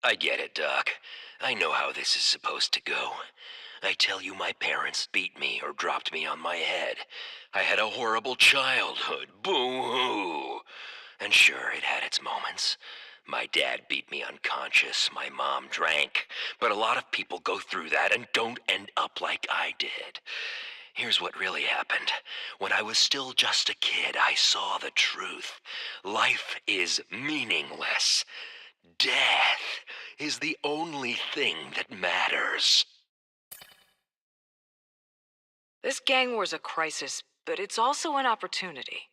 I get it, Doc. I know how this is supposed to go. I tell you, my parents beat me or dropped me on my head. I had a horrible childhood. Boo-hoo! And sure, it had its moments. My dad beat me unconscious, my mom drank, but a lot of people go through that and don't end up like I did. Here's what really happened. When I was still just a kid, I saw the truth. Life is meaningless. Death is the only thing that matters. This gang war's a crisis, but it's also an opportunity.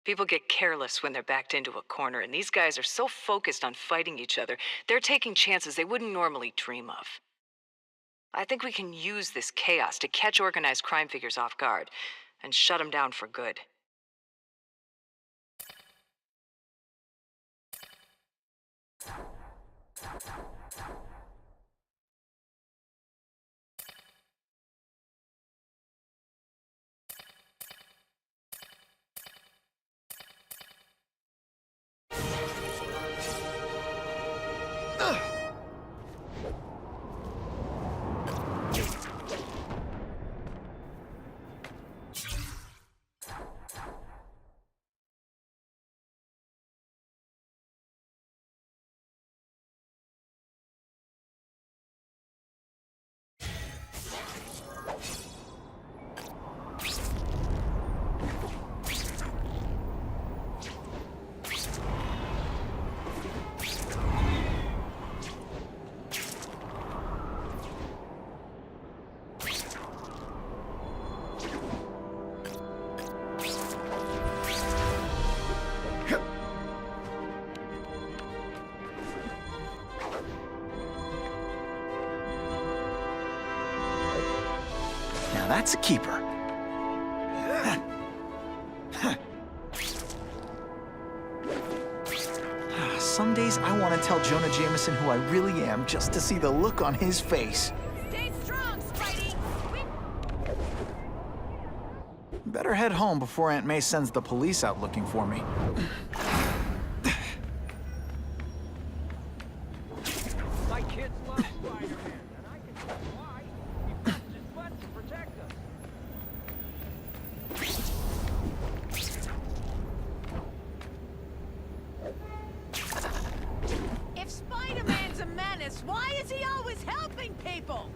People get careless when they're backed into a corner, and these guys are so focused on fighting each other, they're taking chances they wouldn't normally dream of. I think we can use this chaos to catch organized crime figures off guard and shut them down for good. Now that's a keeper. Some days I want to tell Jonah Jameson who I really am just to see the look on his face. Stay strong, Spidey! Better head home before Aunt May sends the police out looking for me. My kids love Spider-Man, and I can see why. He busts his butt to protect us. If Spider-Man's a menace, why is he always helping people?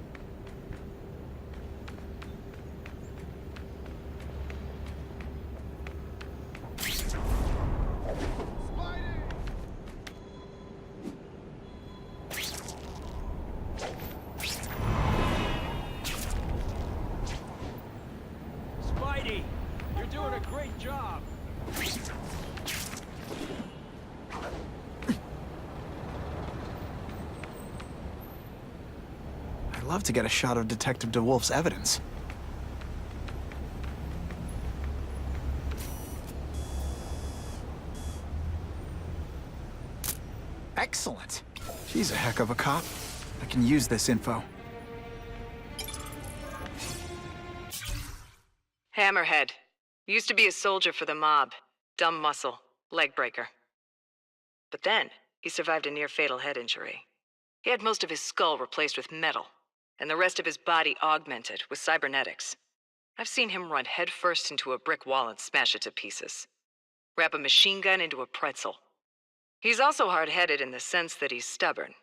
Spidey, you're doing a great job. I'd love to get a shot of Detective DeWolf's evidence. Excellent. She's a heck of a cop. I can use this info. Hammerhead. Used to be a soldier for the mob. Dumb muscle. Leg breaker. But then, he survived a near-fatal head injury. He had most of his skull replaced with metal, and the rest of his body augmented with cybernetics. I've seen him run headfirst into a brick wall and smash it to pieces. Wrap a machine gun into a pretzel. He's also hard-headed in the sense that he's stubborn.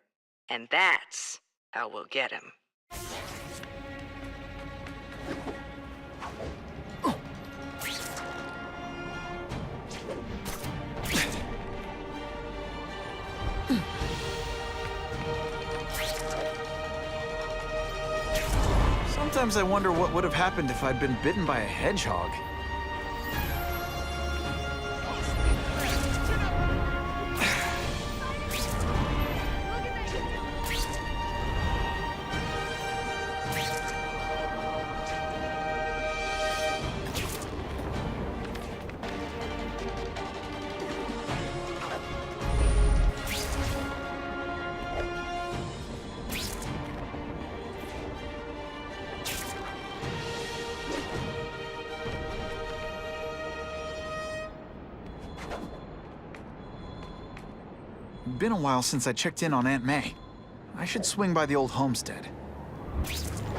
And that's how we'll get him. Sometimes I wonder what would have happened if I'd been bitten by a hedgehog. Been a while since I checked in on Aunt May. I should swing by the old homestead.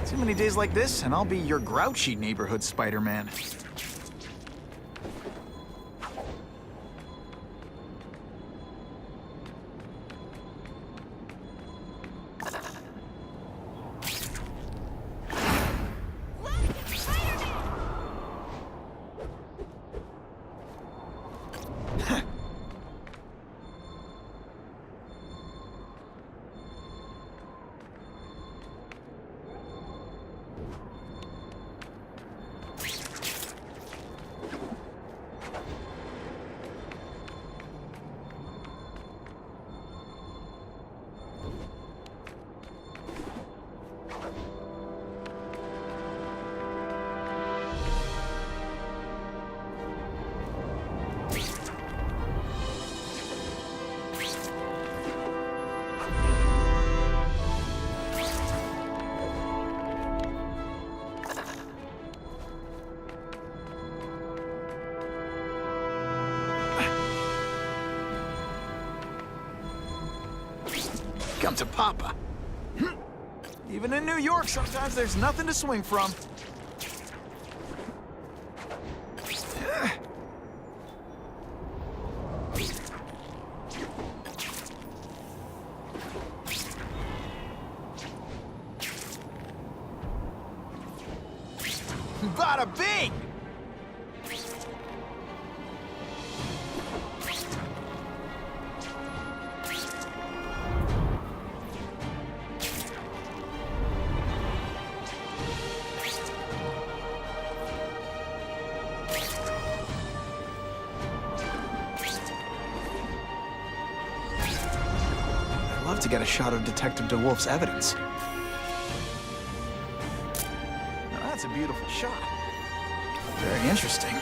Too many days like this, and I'll be your grouchy neighborhood Spider-Man. Come to Papa. Even in New York, sometimes there's nothing to swing from. Bada bing! I'd love to get a shot of Detective DeWolf's evidence. Now that's a beautiful shot. Very interesting.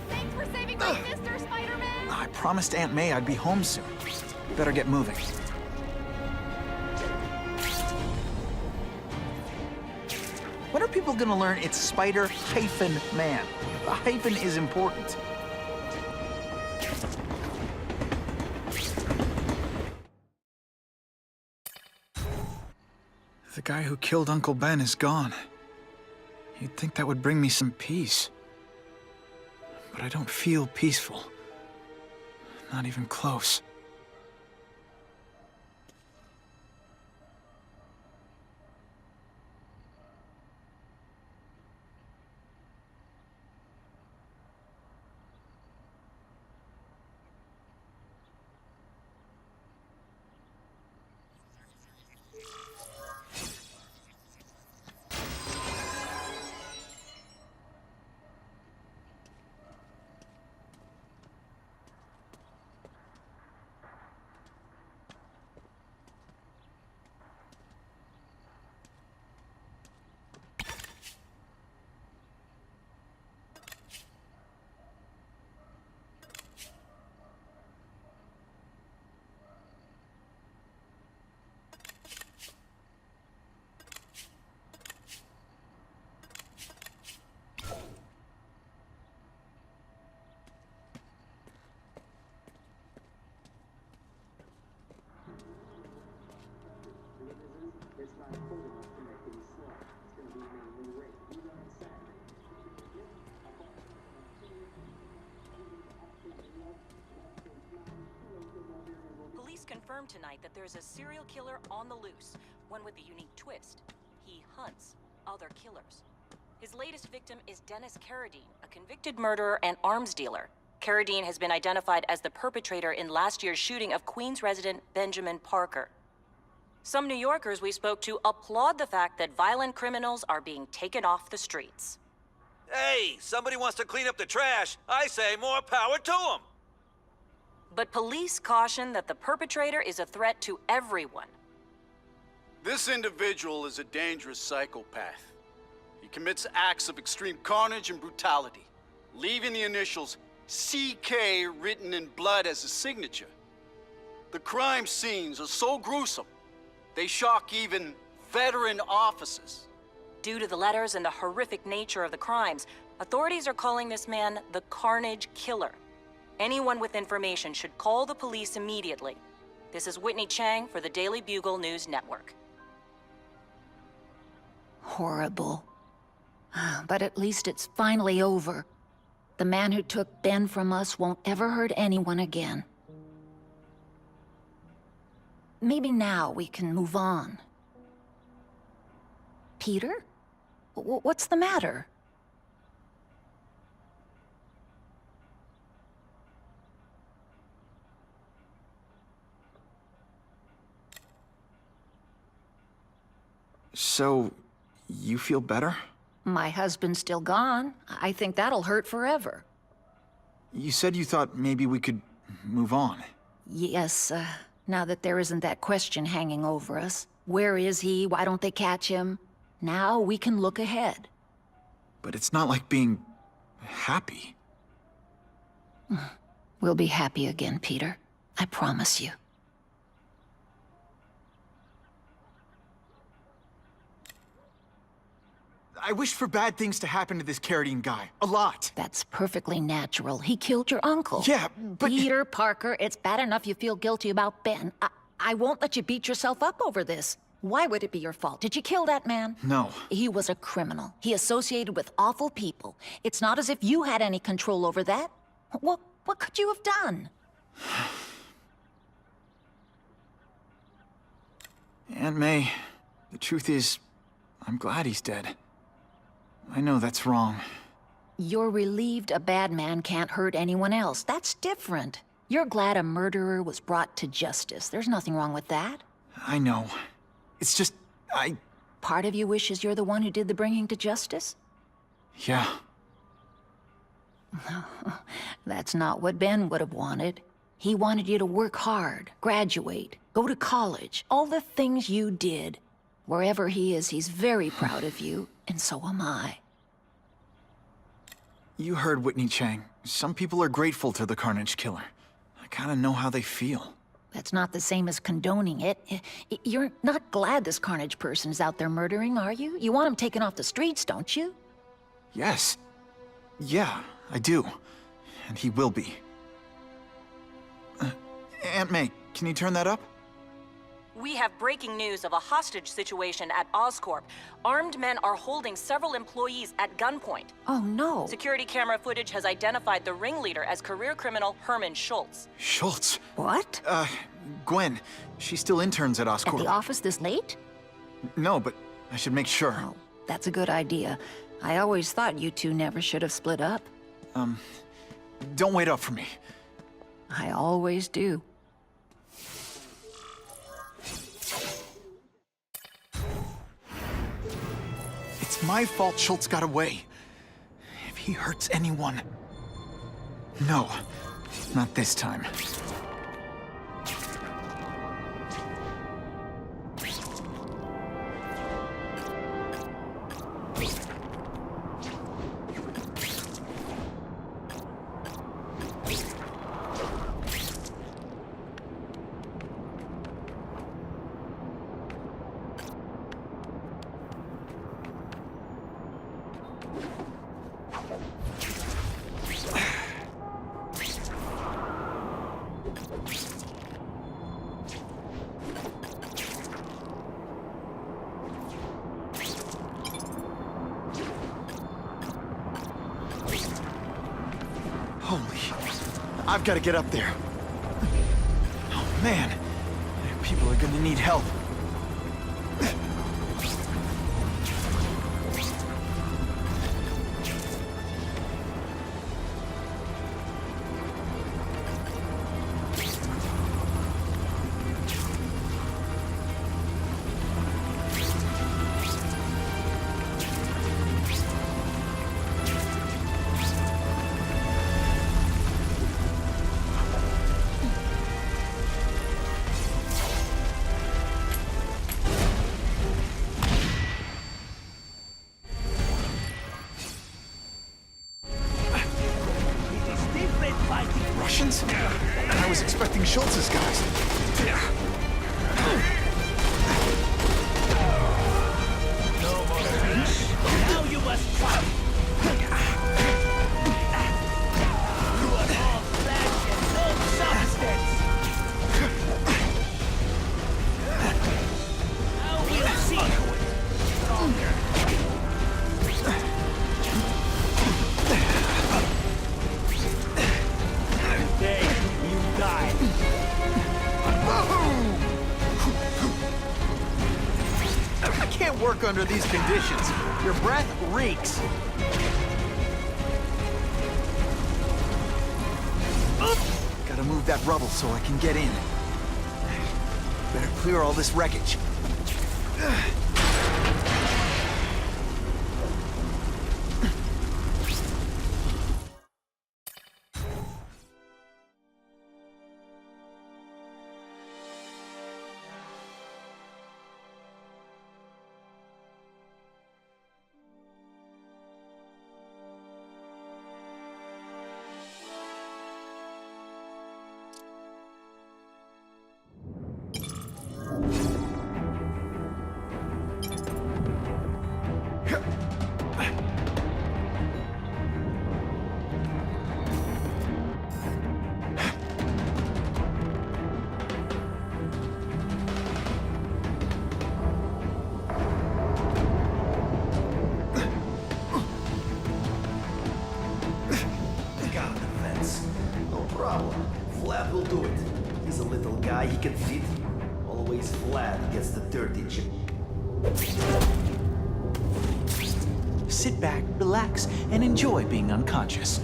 Thanks for saving my sister, Spider-Man! I promised Aunt May I'd be home soon. Better get moving. When are people gonna learn it's Spider-Man? The hyphen is important. The guy who killed Uncle Ben is gone. You'd think that would bring me some peace. But I don't feel peaceful. Not even close. Police confirmed tonight that there's a serial killer on the loose, one with a unique twist. He hunts other killers. His latest victim is Dennis Carradine, a convicted murderer and arms dealer. Carradine has been identified as the perpetrator in last year's shooting of Queens resident Benjamin Parker. Some New Yorkers we spoke to applaud the fact that violent criminals are being taken off the streets. Hey, somebody wants to clean up the trash. I say more power to them. But police caution that the perpetrator is a threat to everyone. This individual is a dangerous psychopath. He commits acts of extreme carnage and brutality, leaving the initials CK written in blood as a signature. The crime scenes are so gruesome, they shock even veteran officers. Due to the letters and the horrific nature of the crimes, authorities are calling this man the Carnage Killer. Anyone with information should call the police immediately. This is Whitney Chang for the Daily Bugle News Network. Horrible. But at least it's finally over. The man who took Ben from us won't ever hurt anyone again. Maybe now we can move on. Peter? What's the matter? So, you feel better? My husband's still gone. I think that'll hurt forever. You said you thought maybe we could move on. Yes, now that there isn't that question hanging over us. Where is he? Why don't they catch him? Now we can look ahead. But it's not like being happy. We'll be happy again, Peter. I promise you. I wish for bad things to happen to this Carradine guy. A lot. That's perfectly natural. He killed your uncle. Yeah, but... Peter Parker, it's bad enough you feel guilty about Ben. I won't let you beat yourself up over this. Why would it be your fault? Did you kill that man? No. He was a criminal. He associated with awful people. It's not as if you had any control over that. What could you have done? Aunt May, the truth is, I'm glad he's dead. I know that's wrong. You're relieved a bad man can't hurt anyone else. That's different. You're glad a murderer was brought to justice. There's nothing wrong with that. I know. It's just, Part of you wishes you're the one who did the bringing to justice? Yeah. That's not what Ben would have wanted. He wanted you to work hard, graduate, go to college, all the things you did. Wherever he is, he's very proud of you, and so am I. You heard Whitney Chang. Some people are grateful to the Carnage Killer. I kinda know how they feel. That's not the same as condoning it. You're not glad this Carnage person is out there murdering, are you? You want him taken off the streets, don't you? Yes. Yeah, I do. And he will be. Aunt May, can you turn that up? We have breaking news of a hostage situation at Oscorp. Armed men are holding several employees at gunpoint. Oh, no. Security camera footage has identified the ringleader as career criminal Herman Schultz. Schultz? What? Gwen. She still interns at Oscorp. At the office this late? No, but I should make sure. Oh, that's a good idea. I always thought you two never should have split up. Don't wait up for me. I always do. It's my fault Schultz got away. If he hurts anyone... No, not this time. I've got to get up there. Oh, man. People are gonna need help. Russians? I was expecting Schultz's guys. Now you must fight! You are all flesh can't work under these conditions. Your breath reeks. Gotta move that rubble so I can get in. Better clear all this wreckage. Vlad will do it. He's a little guy, he can fit. Always Vlad gets the dirty job. Sit back, relax, and enjoy being unconscious.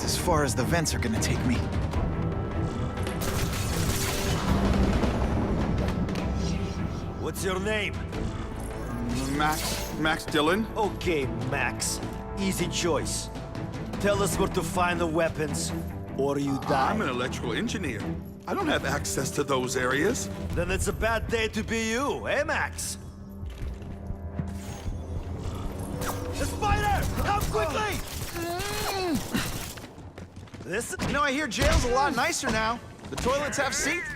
As far as the vents are gonna take me. What's your name? Max Dillon? Okay, Max. Easy choice. Tell us where to find the weapons, or you die. I'm an electrical engineer. I don't have access to those areas. Then it's a bad day to be you, eh, Max? The spider! Come quickly! This... You know, I hear jail's a lot nicer now. The toilets have seats,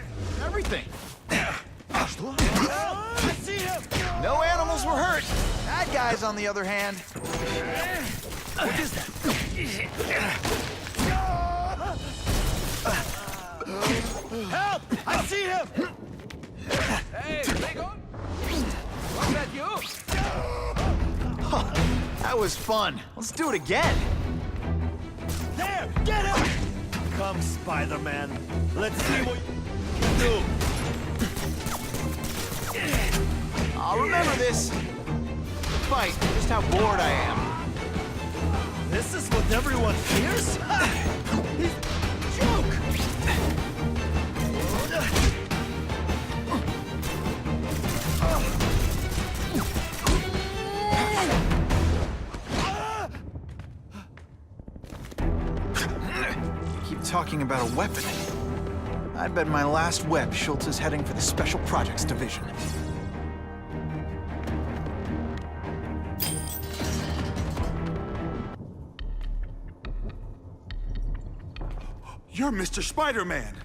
everything. I see him! No animals were hurt. Bad guys, on the other hand. What is that? Help! I see him! Hey, big on! Was that you? That was fun. Let's do it again. There! Get him! Come, Spider-Man. Let's see what you can do. I'll remember this. Despite just how bored I am. This is what everyone fears? He's a joke! Keep talking about a weapon. I bet my last web Schultz is heading for the Special Projects Division. You're Mr. Spider-Man.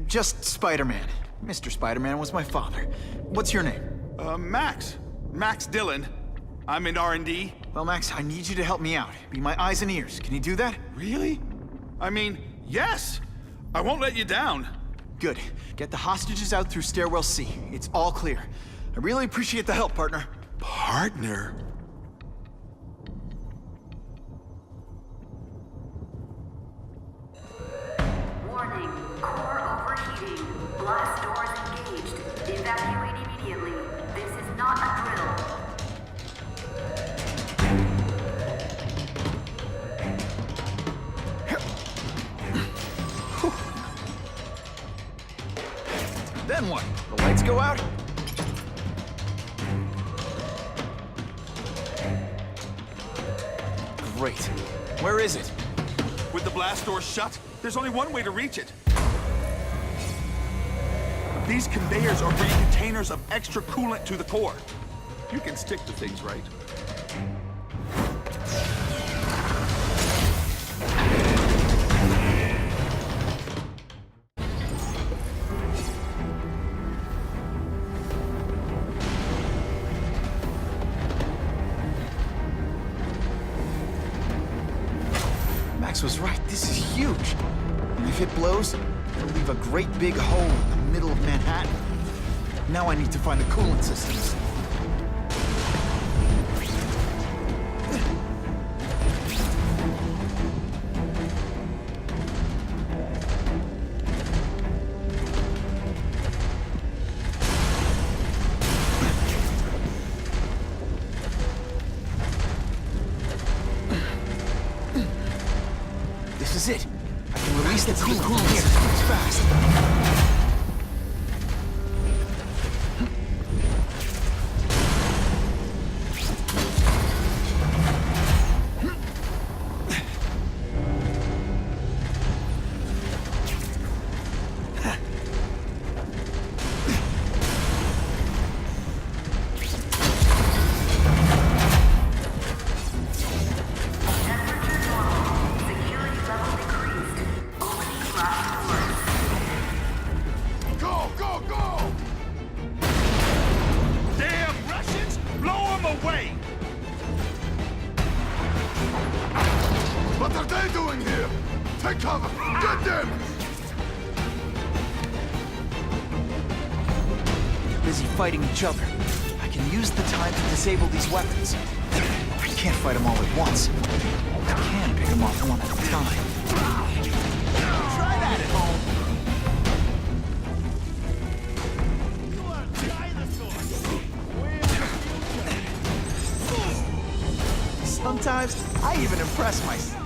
Just Spider-Man. Mr. Spider-Man was my father. What's your name? Max. Max Dillon. I'm in R&D. Well, Max, I need you to help me out. Be my eyes and ears. Can you do that? Really? I mean, yes! I won't let you down. Good. Get the hostages out through Stairwell C. It's all clear. I really appreciate the help, partner. Partner? Warning, core overheating. Blast doors engaged. Evacuate immediately. This is not a drill. Then what? The lights go out? Great. Where is it? With the blast doors shut, there's only one way to reach it. These conveyors are bringing containers of extra coolant to the core. You can stick to things, right? Max was right. This is huge. And if it blows, it'll leave a great big hole in the middle of Manhattan. Now I need to find the coolant systems. This is it. I can release the coolant here. It's fast. What are they doing here? Take cover! Get them! They're busy fighting each other. I can use the time to disable these weapons. I can't fight them all at once. I can pick them off one at a time. Try that at home. Sometimes I even impress myself.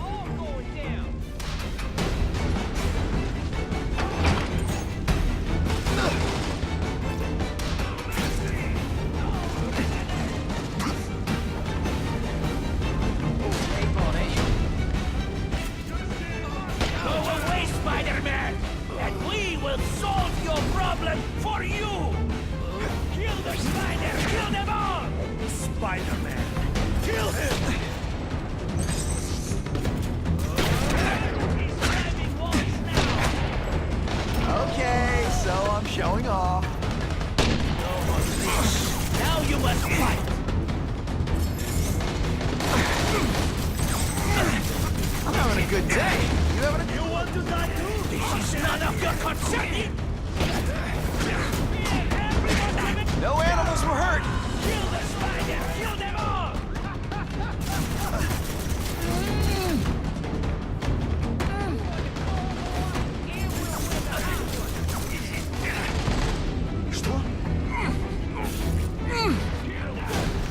Showing off. Now you must fight. I'm having a good day. You having a... You want to die too? This is none of your concern. No animals were hurt. Kill the spider. Kill them all.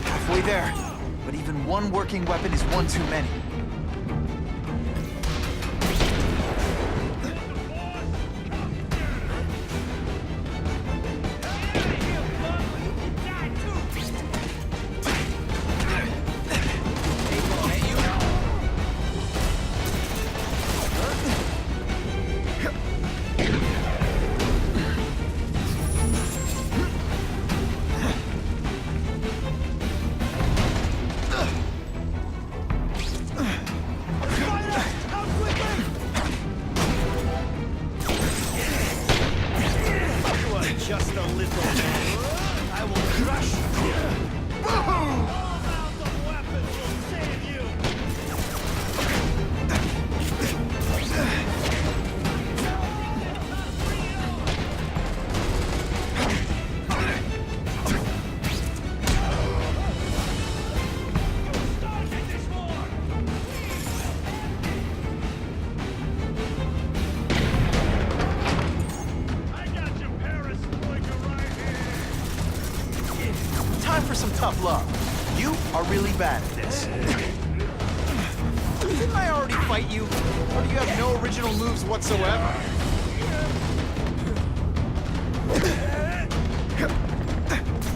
Halfway there. But even one working weapon is one too many. Just a little man. I will crush you. All amount of weapons will save you. Started this war. Time for some tough love. You are really bad at this. Didn't I already fight you? Or do you have no original moves whatsoever?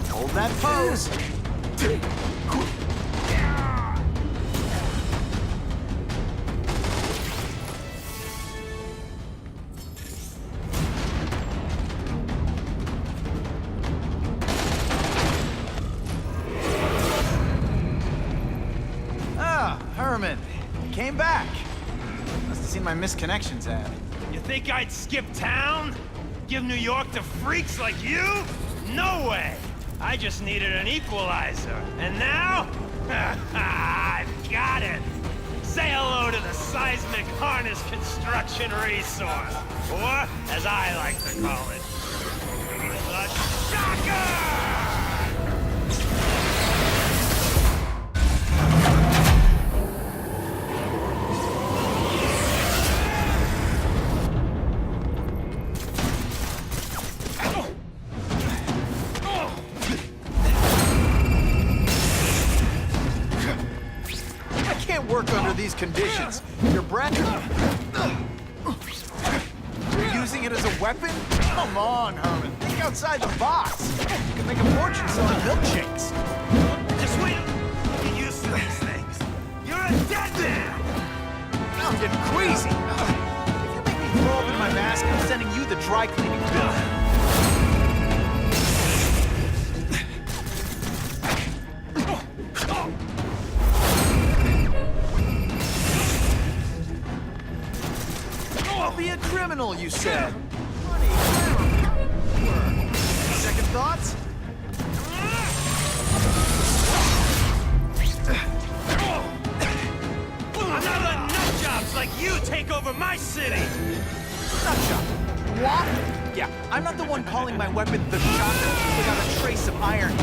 Hold that pose. Herman, came back. Must have seen my missed connections ad. You think I'd skip town? Give New York to freaks like you? No way! I just needed an equalizer. And now? I've got it! Say hello to the seismic harness construction resource. Or, as I like to call it, the Shocker! Work under these conditions. Your breath... You're using it as a weapon? Come on, Herman. Think outside the box. You can make a fortune selling milkshakes. Just wait. Get used to these things. You're a dead man! I'm getting queasy. If you make me throw up in my mask, I'm sending you the dry cleaning bill. Be a criminal, you said. Funny. Second thoughts? I'm not letting nut jobs like you take over my city! Nut job. What? Yeah, I'm not the one calling my weapon the Shocker without a trace of irony.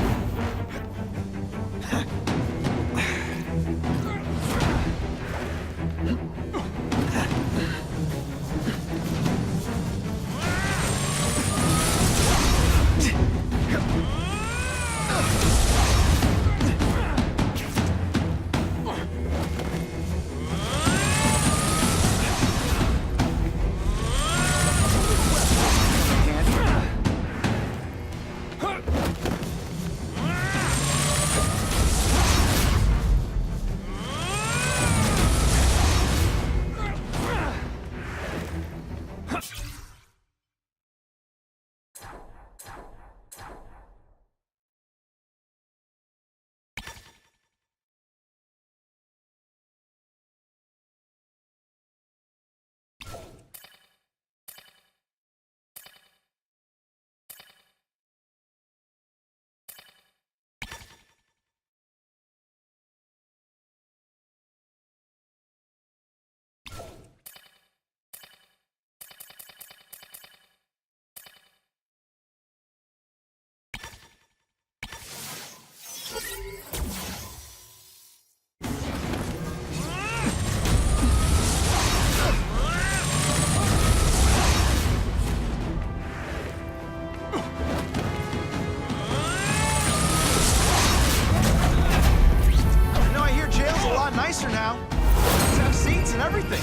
Nicer now. Let's have seats and everything.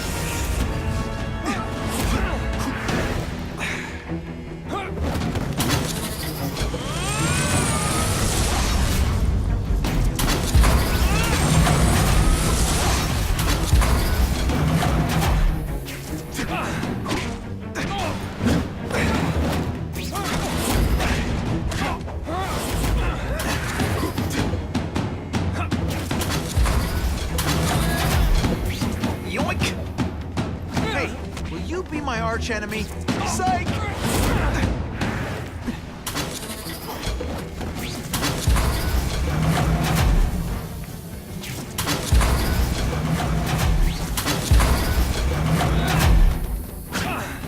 My arch enemy. Psych!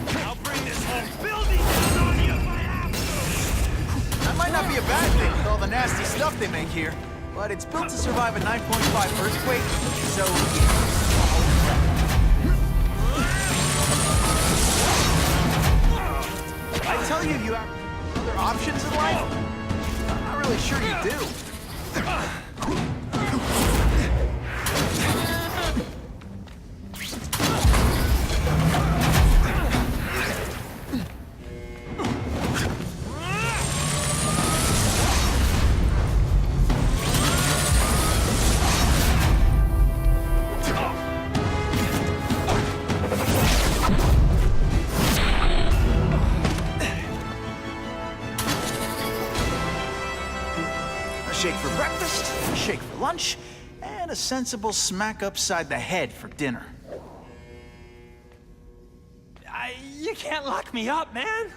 I'll bring this whole building down on you if I have to! That might not be a bad thing with all the nasty stuff they make here, but it's built to survive a 9.5 earthquake, so I tell you, you have other options in life? I'm not really sure you do. Shake for breakfast, shake for lunch, and a sensible smack upside the head for dinner. You can't lock me up, man.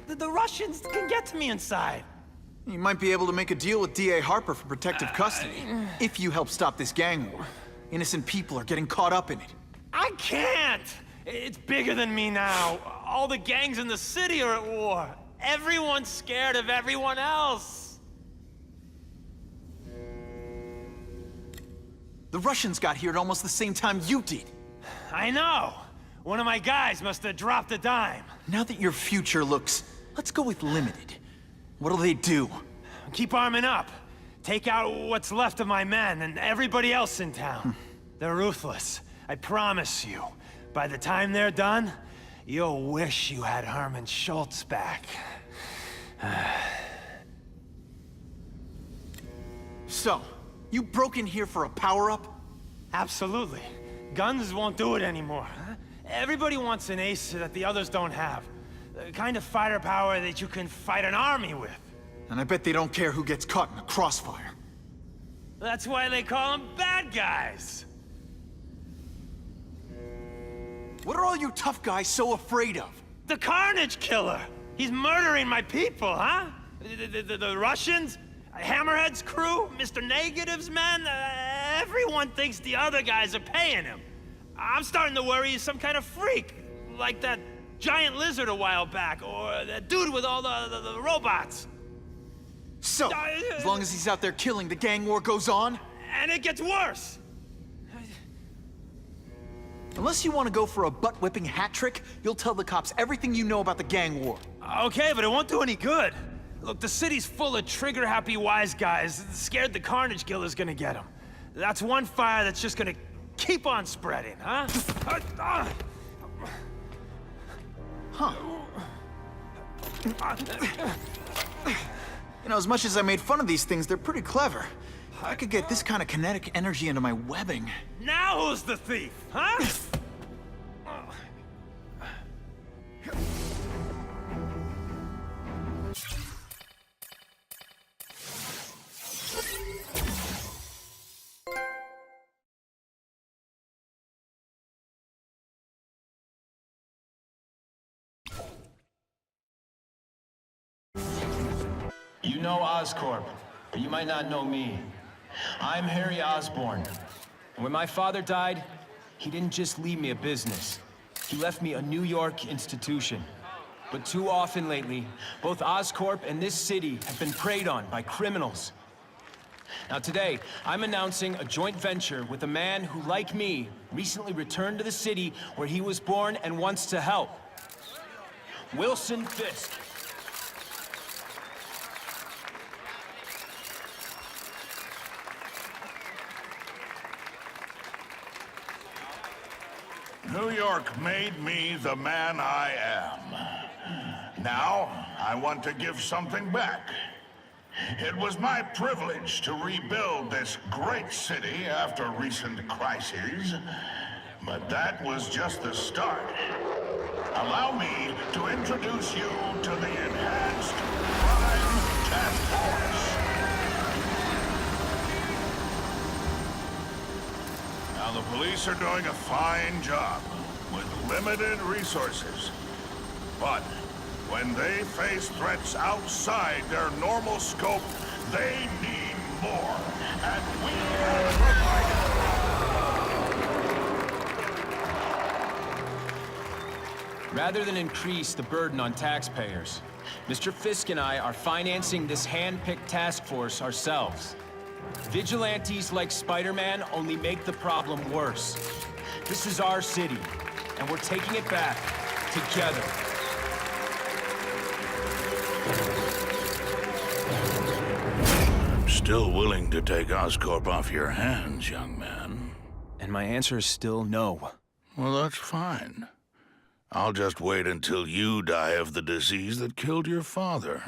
The Russians can get to me inside. You might be able to make a deal with D.A. Harper for protective custody, if you help stop this gang war. Innocent people are getting caught up in it. I can't! It's bigger than me now. All the gangs in the city are at war. Everyone's scared of everyone else. The Russians got here at almost the same time you did. I know. One of my guys must have dropped a dime. Now that your future looks, let's go with limited. What'll they do? Keep arming up. Take out what's left of my men and everybody else in town. They're ruthless. I promise you. By the time they're done, you'll wish you had Herman Schultz back. So, you broke in here for a power-up? Absolutely. Guns won't do it anymore. Huh? Everybody wants an ace that the others don't have. The kind of fighter power that you can fight an army with. And I bet they don't care who gets caught in the crossfire. That's why they call them bad guys. What are all you tough guys so afraid of? The Carnage Killer! He's murdering my people, huh? The Russians? Hammerhead's crew? Mr. Negative's men? Everyone thinks the other guys are paying him. I'm starting to worry he's some kind of freak. Like that giant lizard a while back, or that dude with all the robots. So, as long as he's out there killing, the gang war goes on? And it gets worse! Unless you want to go for a butt-whipping hat trick, you'll tell the cops everything you know about the gang war. Okay, but it won't do any good. Look, the city's full of trigger-happy wise guys, scared the Carnage Killer's gonna get them. That's one fire that's just gonna keep on spreading, huh? Huh. You know, as much as I made fun of these things, they're pretty clever. I could get this kind of kinetic energy into my webbing. Now who's the thief, huh? You know Oscorp, but you might not know me. I'm Harry Osborn. When my father died, he didn't just leave me a business. He left me a New York institution. But too often lately, both Oscorp and this city have been preyed on by criminals. Now today, I'm announcing a joint venture with a man who, like me, recently returned to the city where he was born and wants to help. Wilson Fisk. New York made me the man I am. Now, I want to give something back. It was my privilege to rebuild this great city after recent crises, but that was just the start. Allow me to introduce you to the Enhanced Crime Task Force. Now, the police are doing a fine job with limited resources. But when they face threats outside their normal scope, they need more. And we will provide it. Rather than increase the burden on taxpayers, Mr. Fisk and I are financing this hand-picked task force ourselves. Vigilantes like Spider-Man only make the problem worse. This is our city, and we're taking it back together. I'm still willing to take Oscorp off your hands, young man. And my answer is still no. Well, that's fine. I'll just wait until you die of the disease that killed your father.